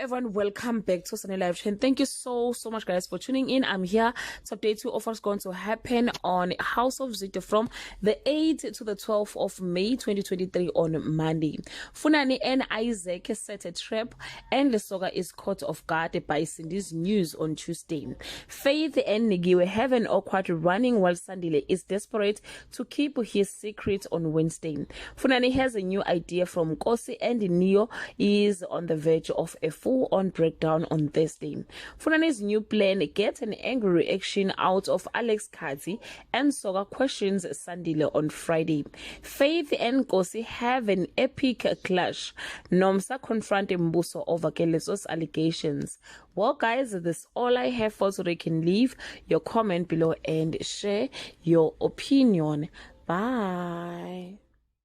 everyone, welcome back to Sunny Live Chain. Thank you so much guys for tuning in. I'm here to update you of what's going to happen on House of Zwide from the 8th to the 12th of May 2023 on Monday. Funani and Isaac set a trap and Lesoga is caught off guard by Cindy's news on Tuesday. Faith and Nigiwe have an awkward running while Sandile is desperate to keep his secret on Wednesday. Funani has a new idea from Kosi and Neo is on the verge of a full-on breakdown on Thursday. Funani's new plan gets an angry reaction out of Alex Kazi and Soga questions Sandile on Friday. Faith and Kosi have an epic clash. Nomsa confront Mbuso over Keleso's allegations. Well guys, that's all I have for today. You can leave your comment below and share your opinion. Bye.